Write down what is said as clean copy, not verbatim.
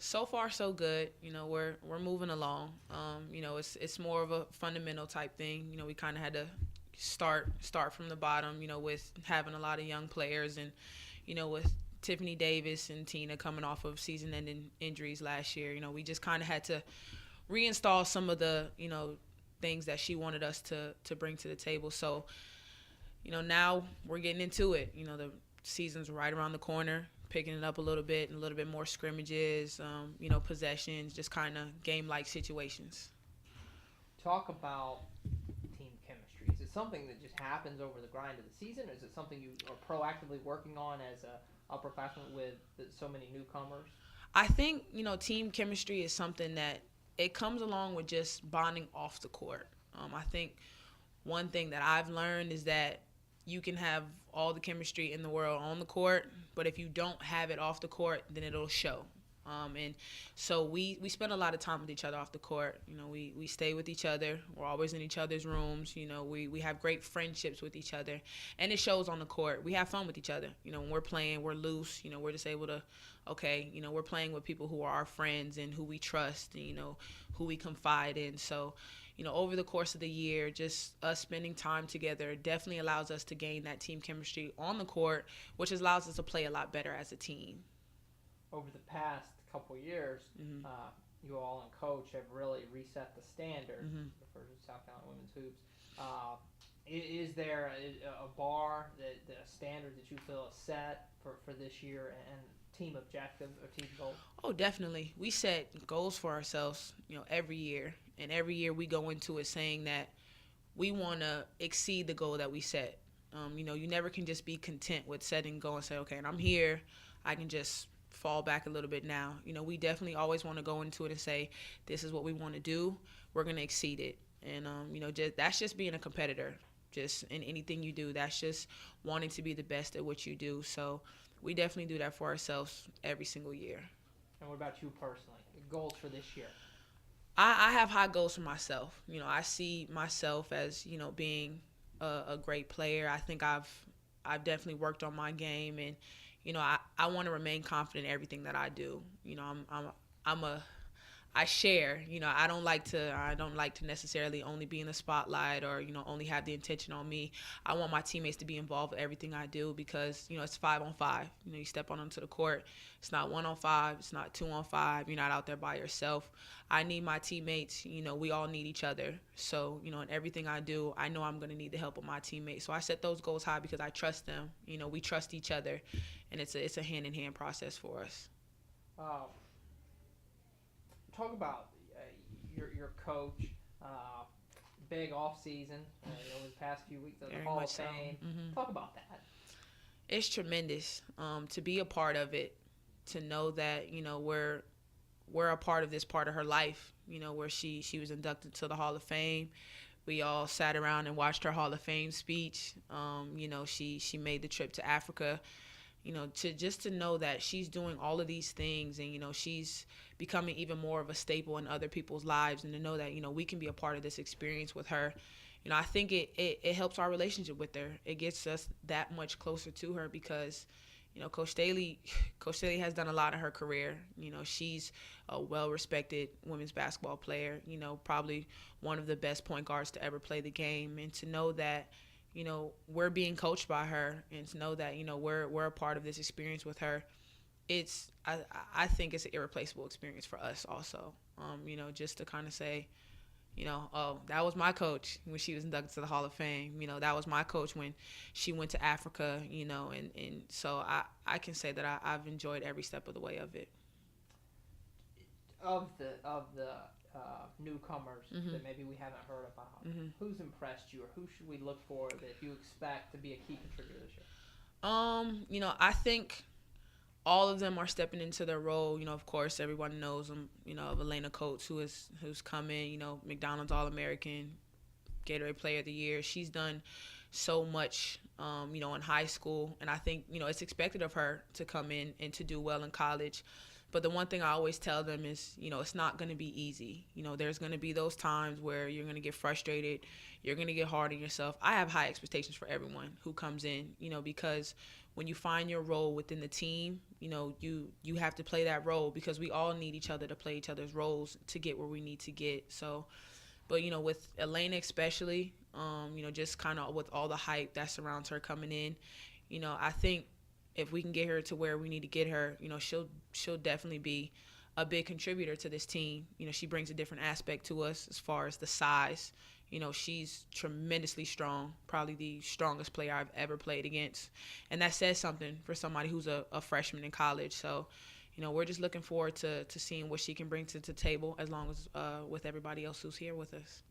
So far, so good. We're moving along. It's more of a fundamental type thing. We kind of had to start from the bottom. With having a lot of young players, and with Tiffany Davis and Tina coming off of season-ending injuries last year. We just kind of had to reinstall some of the things that she wanted us to bring to the table. So now we're getting into it. The season's right around the corner, picking it up a little bit and a little bit more scrimmages, possessions, just kind of game-like situations. Talk about team chemistry. Is it something that just happens over the grind of the season, or is it something you are proactively working on as a upperclassman with so many newcomers? I think, team chemistry is something that it comes along with just bonding off the court. I think one thing that I've learned is that you can have all the chemistry in the world on the court, but if you don't have it off the court, then it'll show. And so we spend a lot of time with each other off the court. We stay with each other. We're always in each other's rooms. We have great friendships with each other. And it shows on the court. We have fun with each other. When we're playing, we're loose. We're just able to, okay, we're playing with people who are our friends and who we trust, and, who we confide in. So, over the course of the year, just us spending time together definitely allows us to gain that team chemistry on the court, which allows us to play a lot better as a team. Over the past couple years, Mm-hmm. you all and coach have really reset the standard Mm-hmm. for South Carolina women's hoops. Is there a bar, a standard that you feel is set for this year, and team objectives or team goals? Oh, definitely. We set goals for ourselves, every year. And every year we go into it saying that we want to exceed the goal that we set. You never can just be content with setting a goal and say, okay, and I'm here. I can just fall back a little bit now. We definitely always want to go into it and say, this is what we want to do. We're going to exceed it. And, that's just being a competitor. Just in anything you do, that's just wanting to be the best at what you do. So we definitely do that for ourselves every single year. And what about you personally? Goals for this year? I have high goals for myself. I see myself as, being a great player. I think I've definitely worked on my game, and I want to remain confident in everything that I do. I'm a I share. I don't like to necessarily only be in the spotlight, or only have the attention on me. I want my teammates to be involved with everything I do, because it's 5-on-5. You step onto the court. It's not 1-on-5. It's not 2-on-5. You're not out there by yourself. I need my teammates. We all need each other. So in everything I do, I know I'm going to need the help of my teammates. So I set those goals high because I trust them. We trust each other, and it's a hand in hand process for us. Uh, Talk about your coach. Uh, Big off season. Over the past few weeks of the Very Hall much of so. Fame. Hmm. Talk about that. It's tremendous to be a part of it, to know that we're a part of this part of her life. Where she was inducted to the Hall of Fame. We all sat around and watched her Hall of Fame speech. She made the trip to Africa. To know that she's doing all of these things, and she's becoming even more of a staple in other people's lives, and to know that we can be a part of this experience with her. I think it helps our relationship with her. It gets us that much closer to her, because Coach Staley has done a lot in her career. She's a well-respected women's basketball player. Probably one of the best point guards to ever play the game, and to know that we're being coached by her, and to know that we're a part of this experience with her. I think it's an irreplaceable experience for us also. Just to kind of say, oh, that was my coach when she was inducted to the Hall of Fame. That was my coach when she went to Africa. And so I can say that I've enjoyed every step of the way of it. Of the newcomers Mm-hmm. that maybe we haven't heard about, Mm-hmm. who's impressed you, or who should we look for that you expect to be a key contributor this year? I think all of them are stepping into their role. Of course, everyone knows them. Of Elena Coates, who's come in. McDonald's All-American, Gatorade Player of the Year. She's done so much, in high school, and I think it's expected of her to come in and to do well in college. But the one thing I always tell them is, it's not going to be easy. There's going to be those times where you're going to get frustrated. You're going to get hard on yourself. I have high expectations for everyone who comes in, because when you find your role within the team, you have to play that role because we all need each other to play each other's roles to get where we need to get. So, but with Aleighsa especially, just kind of with all the hype that surrounds her coming in, I think if we can get her to where we need to get her, she'll definitely be a big contributor to this team. She brings a different aspect to us as far as the size. She's tremendously strong, probably the strongest player I've ever played against. And that says something for somebody who's a freshman in college. So, we're just looking forward to seeing what she can bring to the table as long as with everybody else who's here with us.